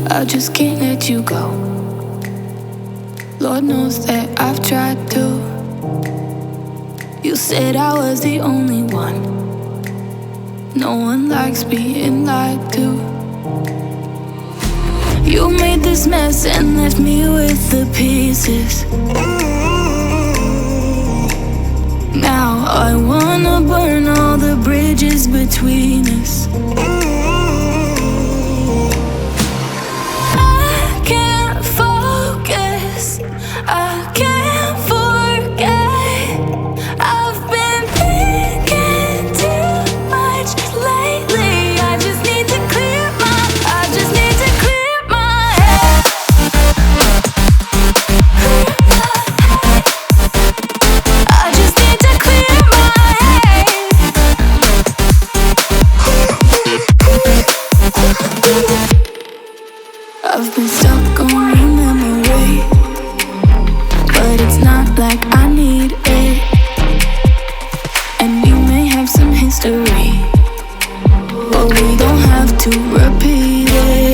I just can't let you go. Lord knows that I've tried to. You said I was the only one. No one likes being lied to. You made this mess and left me with the pieces. Now I wanna burn all the bridges between us. I can't focus, I can't forget. I've been thinking too much lately. I just need to clear my head. I just need to clear my head. I've been stuck on a memory, but it's not like I need it. And we may have some history, but we don't have to repeat it.